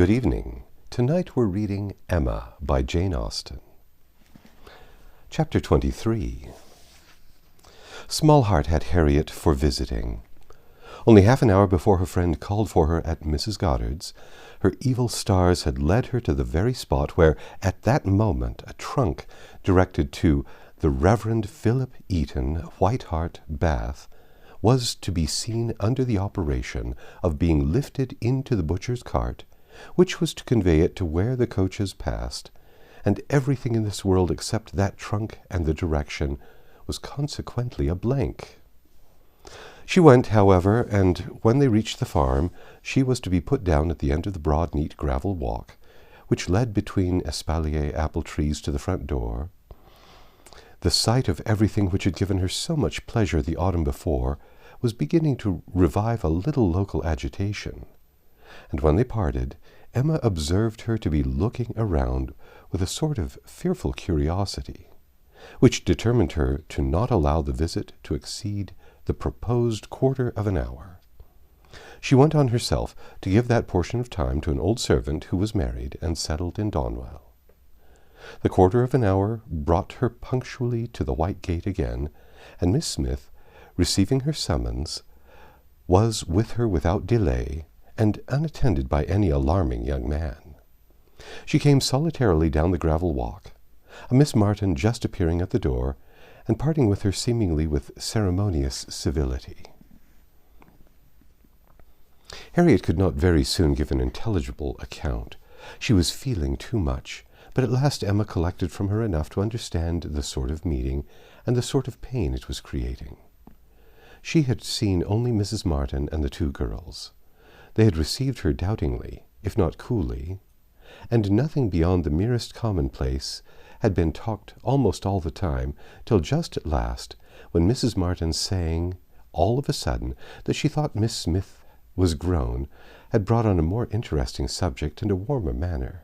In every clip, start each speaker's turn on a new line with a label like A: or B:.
A: Good evening. Tonight we're reading Emma by Jane Austen. Chapter 23. Small Heart had Harriet for visiting. Only half an hour before her friend called for her at Mrs. Goddard's, her evil stars had led her to the very spot where, at that moment, a trunk directed to the Reverend Philip Eaton, White Hart, Bath, was to be seen under the operation of being lifted into the butcher's cart, which was to convey it to where the coaches passed, and everything in this world except that trunk and the direction was consequently a blank. She went, however, and when they reached the farm, she was to be put down at the end of the broad, neat gravel walk, which led between espalier apple trees to the front door. The sight of everything which had given her so much pleasure the autumn before was beginning to revive a little local agitation, and when they parted, Emma observed her to be looking around with a sort of fearful curiosity, which determined her to not allow the visit to exceed the proposed quarter of an hour. She went on herself to give that portion of time to an old servant who was married and settled in Donwell. The quarter of an hour brought her punctually to the white gate again, and Miss Smith, receiving her summons, was with her without delay, and unattended by any alarming young man. She came solitarily down the gravel walk, a Miss Martin just appearing at the door, and parting with her seemingly with ceremonious civility. Harriet could not very soon give an intelligible account. She was feeling too much, but at last Emma collected from her enough to understand the sort of meeting and the sort of pain it was creating. She had seen only Mrs. Martin and the two girls. They had received her doubtingly, if not coolly, and nothing beyond the merest commonplace had been talked almost all the time, till just at last, when Mrs. Martin saying, all of a sudden, that she thought Miss Smith was grown, had brought on a more interesting subject and a warmer manner.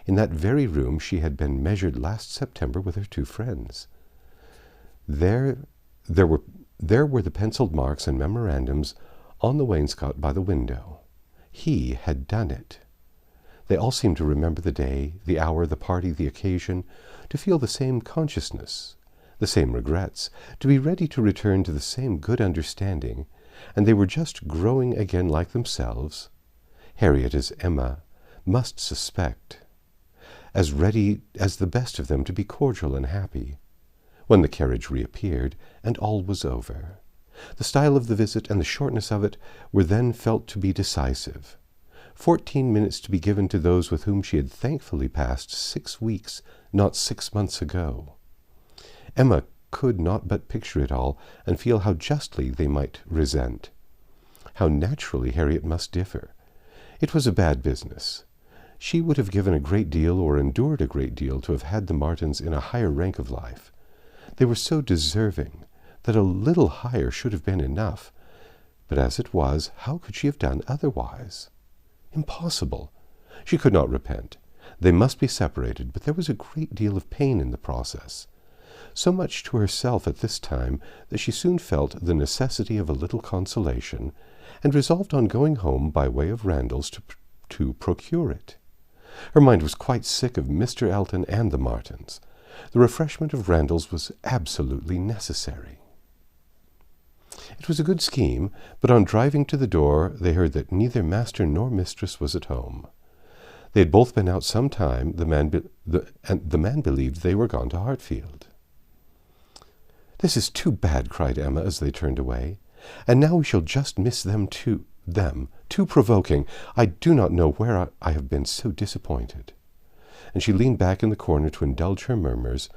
A: In that very room she had been measured last September with her two friends. There were the penciled marks and memorandums on the wainscot by the window. He had done it. They all seemed to remember the day, the hour, the party, the occasion, to feel the same consciousness, the same regrets, to be ready to return to the same good understanding, and they were just growing again like themselves, Harriet as Emma must suspect, as ready as the best of them to be cordial and happy, when the carriage reappeared, and all was over. The style of the visit and the shortness of it were then felt to be decisive. 14 minutes to be given to those with whom she had thankfully passed 6 weeks, not 6 months ago. Emma could not but picture it all, and feel how justly they might resent. How naturally Harriet must differ. It was a bad business. She would have given a great deal or endured a great deal to have had the Martins in a higher rank of life. They were so deserving that a little higher should have been enough. But as it was, how could she have done otherwise? Impossible. She could not repent. They must be separated, but there was a great deal of pain in the process. So much to herself at this time that she soon felt the necessity of a little consolation, and resolved on going home by way of Randalls to procure it. Her mind was quite sick of Mr. Elton and the Martins. The refreshment of Randalls was absolutely necessary. It was a good scheme, but on driving to the door they heard that neither master nor mistress was at home. They had both been out some time, and the man believed they were gone to Hartfield. "This is too bad," cried Emma as they turned away, "and now we shall just miss them too. Too provoking. I do not know where I have been so disappointed." And she leaned back in the corner to indulge her murmurs,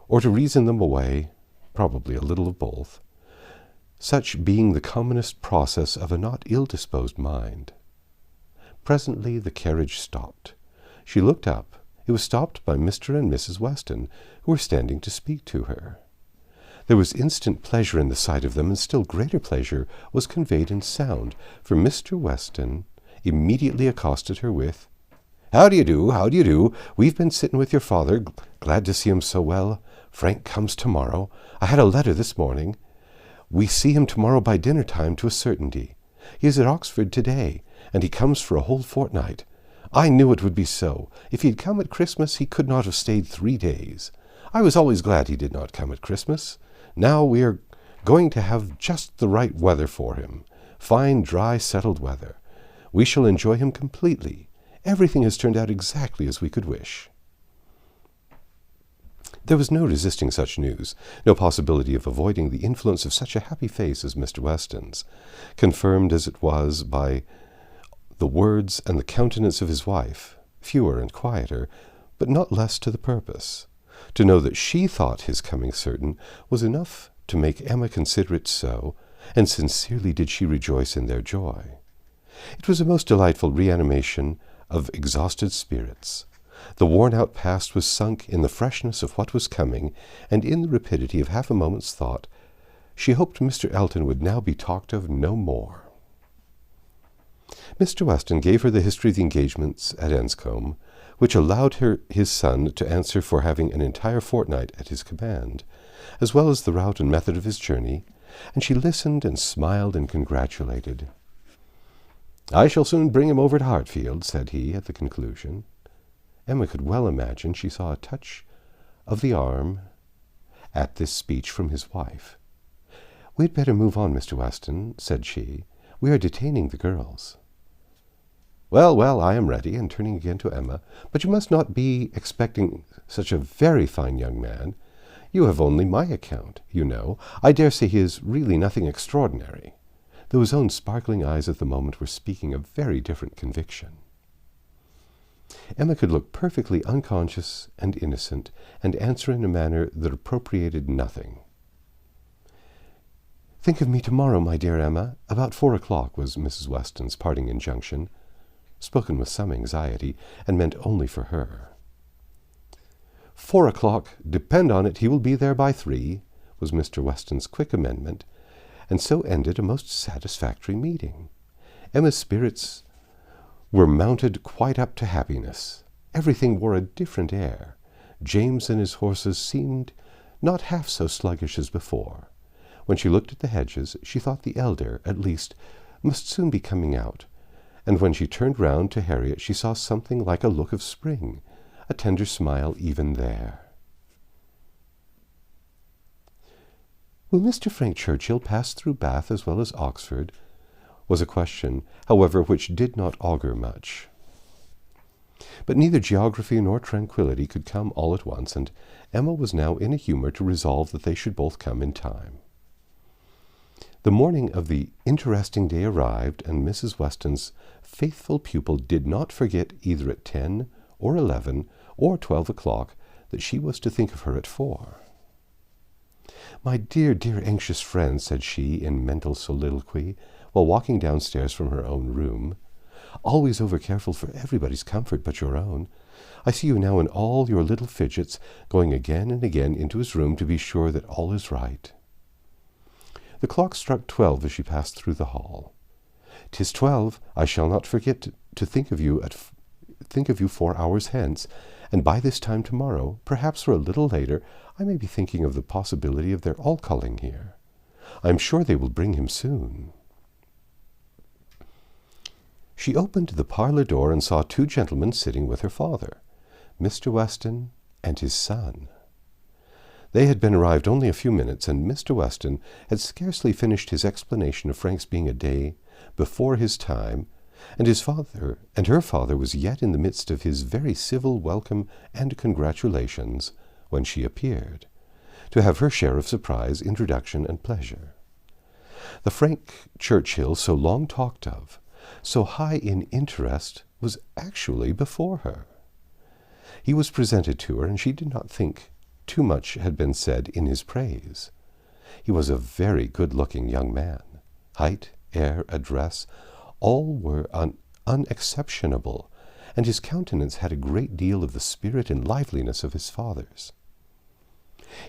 A: or to reason them away, probably a little of both, such being the commonest process of a not ill-disposed mind. Presently the carriage stopped. She looked up. It was stopped by Mr. and Mrs. Weston, who were standing to speak to her. There was instant pleasure in the sight of them, and still greater pleasure was conveyed in sound, for Mr. Weston immediately accosted her with, "How do you do? How do you do? We've been sitting with your father. Glad to see him so well. Frank comes tomorrow. I had a letter this morning. We see him tomorrow by dinner-time to a certainty. He is at Oxford today, and he comes for a whole fortnight. I knew it would be so. If he had come at Christmas, he could not have stayed 3 days. I was always glad he did not come at Christmas. Now we are going to have just the right weather for him. Fine, dry, settled weather. We shall enjoy him completely. Everything has turned out exactly as we could wish." There was no resisting such news, no possibility of avoiding the influence of such a happy face as Mr. Weston's, confirmed as it was by the words and the countenance of his wife, fewer and quieter, but not less to the purpose. To know that she thought his coming certain was enough to make Emma consider it so, and sincerely did she rejoice in their joy. It was a most delightful reanimation of exhausted spirits. The worn-out past was sunk in the freshness of what was coming, and in the rapidity of half a moment's thought. She hoped Mr. Elton would now be talked of no more. Mr. Weston gave her the history of the engagements at Enscombe, which allowed his son to answer for having an entire fortnight at his command, as well as the route and method of his journey, and she listened and smiled and congratulated. "I shall soon bring him over to Hartfield," said he at the conclusion. Emma could well imagine she saw a touch of the arm at this speech from his wife. "We had better move on, Mr. Weston," said she. "We are detaining the girls." "Well, well, I am ready," and turning again to Emma, "but you must not be expecting such a very fine young man. You have only my account, you know. I dare say he is really nothing extraordinary," though his own sparkling eyes at the moment were speaking a very different conviction. Emma could look perfectly unconscious and innocent, and answer in a manner that appropriated nothing. "Think of me tomorrow, my dear Emma, about 4 o'clock," was Mrs. Weston's parting injunction, spoken with some anxiety, and meant only for her. 4 o'clock, depend on it, he will be there by 3, was Mr. Weston's quick amendment, and so ended a most satisfactory meeting. Emma's spirits were mounted quite up to happiness. Everything wore a different air. James and his horses seemed not half so sluggish as before. When she looked at the hedges, she thought the elder, at least, must soon be coming out, and when she turned round to Harriet, she saw something like a look of spring, a tender smile even there. "Will Mr. Frank Churchill pass through Bath as well as Oxford?" was a question, however, which did not augur much. But neither geography nor tranquillity could come all at once, and Emma was now in a humour to resolve that they should both come in time. The morning of the interesting day arrived, and Mrs. Weston's faithful pupil did not forget either at 10 or 11 or 12 o'clock that she was to think of her at 4. "My dear, dear anxious friend," said she in mental soliloquy, while walking downstairs from her own room, "always over-careful for everybody's comfort but your own. I see you now in all your little fidgets, going again and again into his room to be sure that all is right." The clock struck 12 as she passed through the hall. "'Tis 12. I shall not forget to think of you 4 hours hence, and by this time tomorrow, perhaps or a little later, I may be thinking of the possibility of their all calling here. I am sure they will bring him soon." She opened the parlour door and saw 2 gentlemen sitting with her father, Mr. Weston and his son. They had been arrived only a few minutes, and Mr. Weston had scarcely finished his explanation of Frank's being a day before his time, and her father was yet in the midst of his very civil welcome and congratulations when she appeared, to have her share of surprise, introduction, and pleasure. The Frank Churchill so long talked of, so high in interest, was actually before her. He was presented to her, and she did not think too much had been said in his praise. He was a very good-looking young man. Height, air, address, all were unexceptionable, and his countenance had a great deal of the spirit and liveliness of his father's.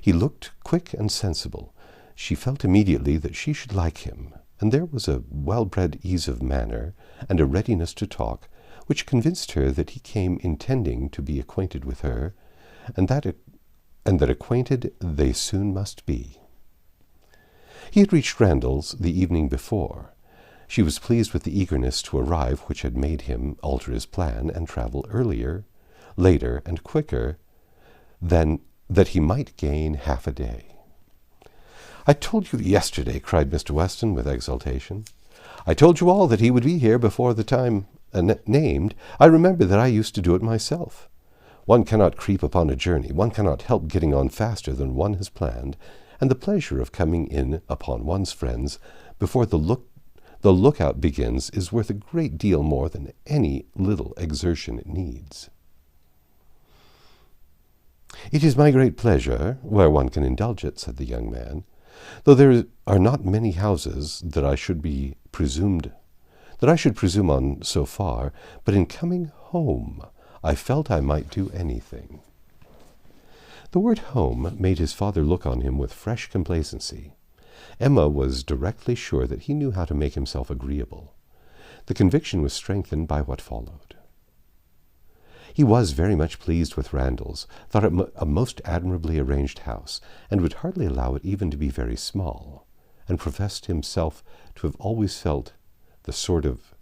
A: He looked quick and sensible. She felt immediately that she should like him, and there was a well-bred ease of manner and a readiness to talk which convinced her that he came intending to be acquainted with her, and that acquainted they soon must be. He had reached Randalls the evening before. She was pleased with the eagerness to arrive which had made him alter his plan and travel earlier, later, and quicker than that he might gain half a day. "I told you yesterday," cried Mr. Weston with exultation. "I told you all that he would be here before the time named. I remember that I used to do it myself. One cannot creep upon a journey. One cannot help getting on faster than one has planned, and the pleasure of coming in upon one's friends before the lookout begins is worth a great deal more than any little exertion it needs." "It is my great pleasure, where one can indulge it," said the young man, "though there are not many houses that I should presume on so far, but in coming home I felt I might do anything." The word home made his father look on him with fresh complacency. Emma was directly sure that he knew how to make himself agreeable. The conviction was strengthened by what followed. He was very much pleased with Randalls, thought it a most admirably arranged house, and would hardly allow it even to be very small, and professed himself to have always felt the sort of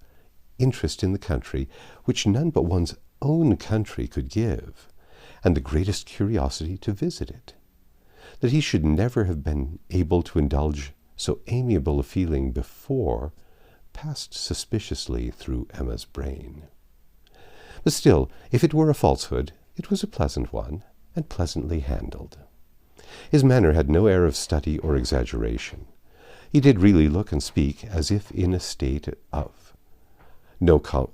A: interest in the country which none but one's own country could give, and the greatest curiosity to visit it. That he should never have been able to indulge so amiable a feeling before passed suspiciously through Emma's brain. But still, if it were a falsehood, it was a pleasant one, and pleasantly handled. His manner had no air of study or exaggeration. He did really look and speak as if in a state of no common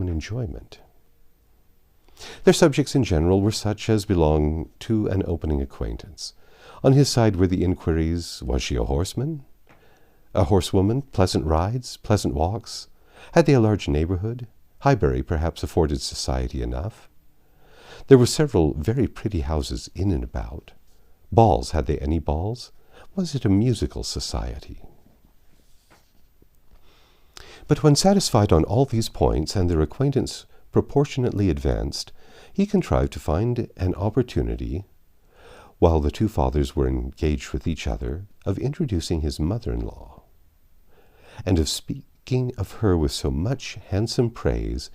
A: enjoyment. Their subjects in general were such as belong to an opening acquaintance. On his side were the inquiries, was she a horseman? A horsewoman? Pleasant rides? Pleasant walks? Had they a large neighborhood? Highbury perhaps afforded society enough. There were several very pretty houses in and about. Balls, had they any balls? Was it a musical society? But when satisfied on all these points, and their acquaintance proportionately advanced, he contrived to find an opportunity, while the two fathers were engaged with each other, of introducing his mother-in-law, and of speaking of her with so much handsome praise,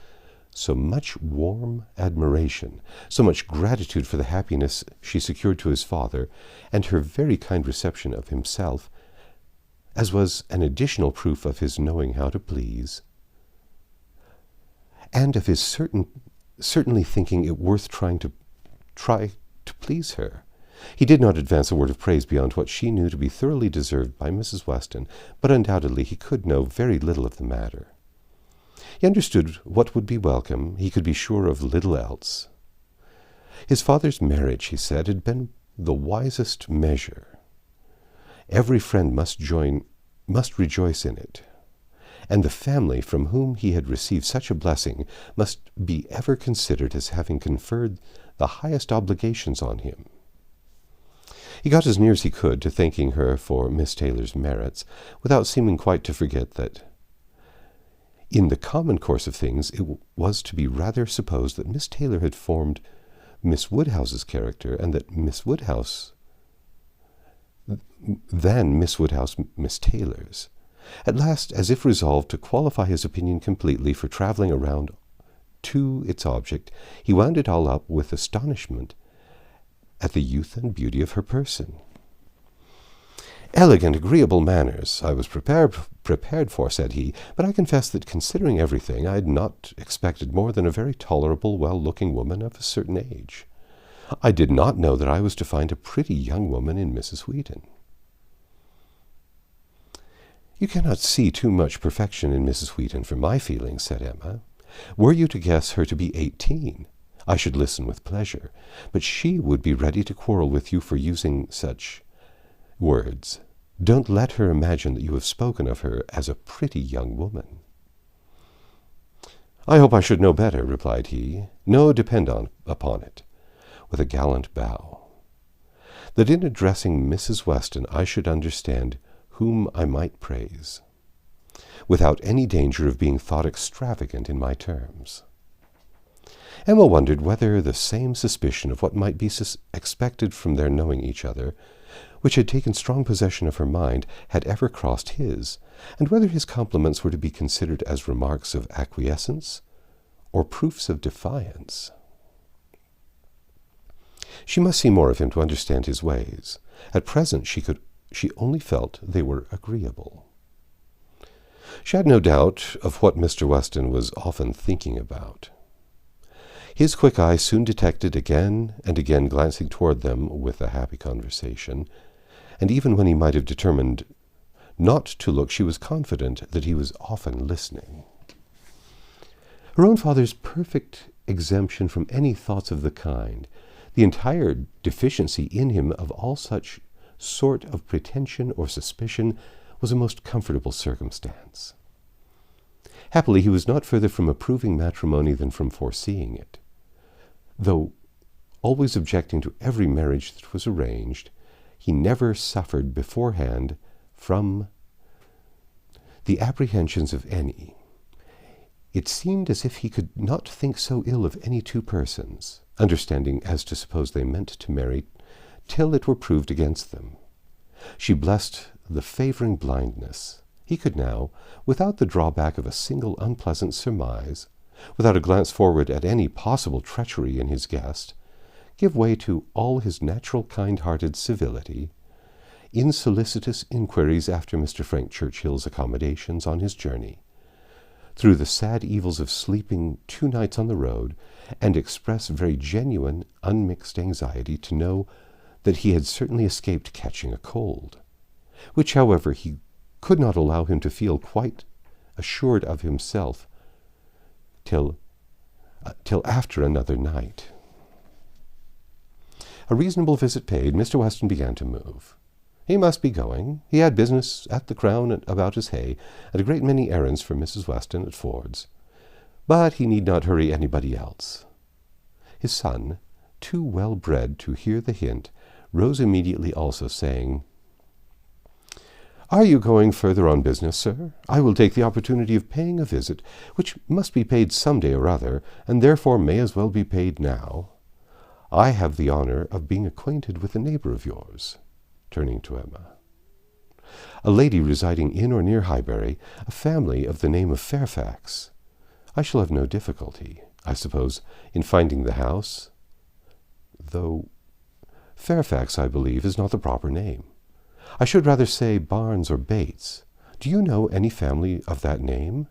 A: so much warm admiration, so much gratitude for the happiness she secured to his father, and her very kind reception of himself, as was an additional proof of his knowing how to please, and of his certainly thinking it worth try to please her. He did not advance a word of praise beyond what she knew to be thoroughly deserved by Mrs. Weston, but undoubtedly he could know very little of the matter. He understood what would be welcome. He could be sure of little else. His father's marriage, he said, had been the wisest measure. Every friend must rejoice in it, and the family from whom he had received such a blessing must be ever considered as having conferred the highest obligations on him. He got as near as he could to thanking her for Miss Taylor's merits, without seeming quite to forget that in the common course of things it was to be rather supposed that Miss Taylor had formed Miss Woodhouse's character, and that Miss Woodhouse Miss Taylor's. At last, as if resolved to qualify his opinion completely for travelling around to its object, he wound it all up with astonishment at the youth and beauty of her person. "Elegant, agreeable manners I was prepared for," said he, "but I confess that, considering everything, I had not expected more than a very tolerable, well-looking woman of a certain age. I did not know that I was to find a pretty young woman in Mrs. Wheaton." "You cannot see too much perfection in Mrs. Wheaton for my feelings," said Emma. "Were you to guess her to be 18, I should listen with pleasure, but she would be ready to quarrel with you for using such words. Don't let her imagine that you have spoken of her as a pretty young woman." "I hope I should know better," replied he. "No, depend upon it," with a gallant bow, "that in addressing Mrs. Weston I should understand whom I might praise, without any danger of being thought extravagant in my terms." Emma wondered whether the same suspicion of what might be expected from their knowing each other which had taken strong possession of her mind, had ever crossed his, and whether his compliments were to be considered as remarks of acquiescence or proofs of defiance. She must see more of him to understand his ways. At present she only felt they were agreeable. She had no doubt of what Mr. Weston was often thinking about. His quick eye soon detected again and again glancing toward them with a happy conversation, and even when he might have determined not to look, she was confident that he was often listening. Her own father's perfect exemption from any thoughts of the kind, the entire deficiency in him of all such sort of pretension or suspicion, was a most comfortable circumstance. Happily, he was not further from approving matrimony than from foreseeing it. Though always objecting to every marriage that was arranged, he never suffered beforehand from the apprehensions of any. It seemed as if he could not think so ill of any two persons, understanding as to suppose they meant to marry, till it were proved against them. She blessed the favoring blindness. He could now, without the drawback of a single unpleasant surmise, without a glance forward at any possible treachery in his guest, give way to all his natural kind-hearted civility, insolicitous inquiries after Mr. Frank Churchill's accommodations on his journey, through the sad evils of sleeping 2 nights on the road, and express very genuine, unmixed anxiety to know that he had certainly escaped catching a cold, which, however, he could not allow him to feel quite assured of himself till after another night. A reasonable visit paid, Mr. Weston began to move. He must be going. He had business at the Crown about his hay, and a great many errands for Mrs. Weston at Ford's. But he need not hurry anybody else. His son, too well bred to hear the hint, rose immediately also, saying, "Are you going further on business, sir? I will take the opportunity of paying a visit, which must be paid some day or other, and therefore may as well be paid now. I have the honor of being acquainted with a neighbor of yours," turning to Emma. "A lady residing in or near Highbury, a family of the name of Fairfax. I shall have no difficulty, I suppose, in finding the house, though Fairfax, I believe, is not the proper name. I should rather say Barnes or Bates. Do you know any family of that name?"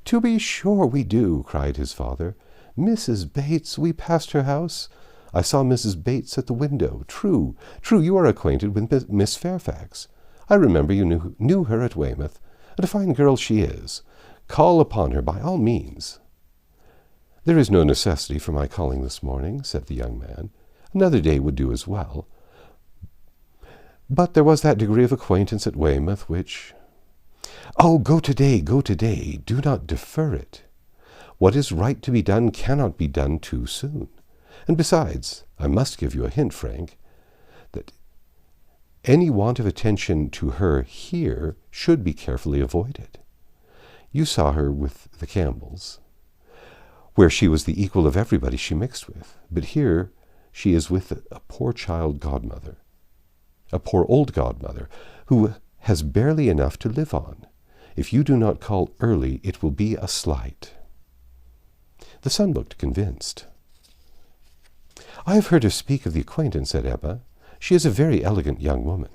A: "To be sure we do," cried his father. "Mrs. Bates, we passed her house. I saw Mrs. Bates at the window. True, you are acquainted with Miss Fairfax. I remember you knew her at Weymouth, and a fine girl she is. Call upon her by all means." "There is no necessity for my calling this morning," said the young man. "Another day would do as well. But there was that degree of acquaintance at Weymouth which—" "Oh, go today, do not defer it. What is right to be done cannot be done too soon. And besides, I must give you a hint, Frank, that any want of attention to her here should be carefully avoided. You saw her with the Campbells, where she was the equal of everybody she mixed with, but here she is with a poor old godmother, who has barely enough to live on. If you do not call early, it will be a slight." The son looked convinced. "I have heard her speak of the acquaintance," said Emma. "She is a very elegant young woman."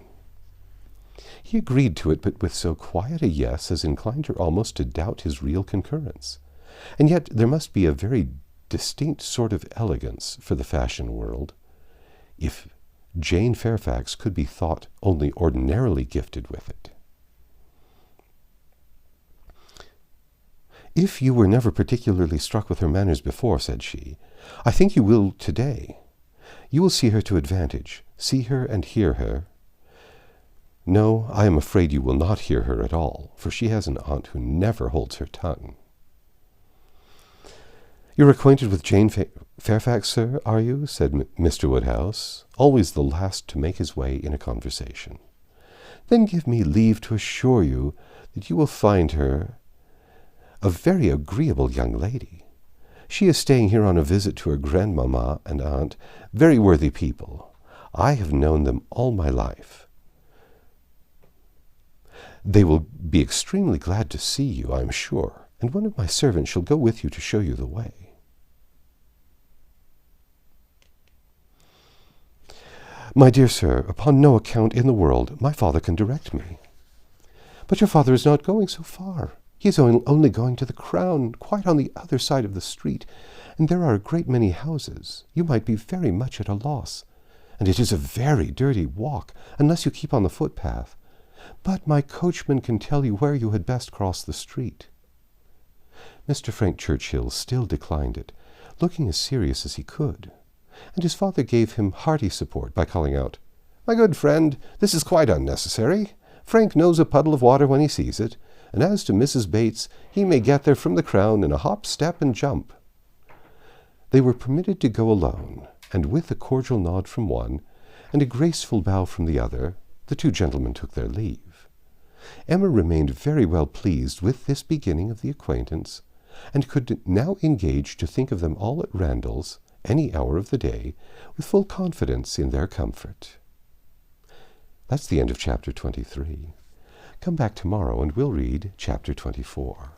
A: He agreed to it, but with so quiet a yes as inclined her almost to doubt his real concurrence. And yet there must be a very distinct sort of elegance for the fashion world, if Jane Fairfax could be thought only ordinarily gifted with it. "If you were never particularly struck with her manners before," said she, "I think you will today. You will see her to advantage, see her and hear her. No, I am afraid you will not hear her at all, for she has an aunt who never holds her tongue." "You're acquainted with Jane Fairfax, sir, are you?" said Mr. Woodhouse, always the last to make his way in a conversation. "Then give me leave to assure you that you will find her a very agreeable young lady. She is staying here on a visit to her grandmamma and aunt, very worthy people. I have known them all my life. They will be extremely glad to see you, I am sure, and one of my servants shall go with you to show you the way. My dear sir, upon no account in the world my father can direct me. But your father is not going so far. He is only going to the Crown, quite on the other side of the street, and there are a great many houses. You might be very much at a loss, and it is a very dirty walk, unless you keep on the footpath. But my coachman can tell you where you had best cross the street. Mr. Frank Churchill still declined it, looking as serious as he could, and his father gave him hearty support by calling out, "My good friend, this is quite unnecessary. Frank knows a puddle of water when he sees it, and as to Mrs. Bates, he may get there from the Crown in a hop, step, and jump." They were permitted to go alone, and with a cordial nod from one, and a graceful bow from the other, the two gentlemen took their leave. Emma remained very well pleased with this beginning of the acquaintance, and could now engage to think of them all at Randalls, any hour of the day, with full confidence in their comfort. That's the end of chapter 23. Come back tomorrow and we'll read chapter 24.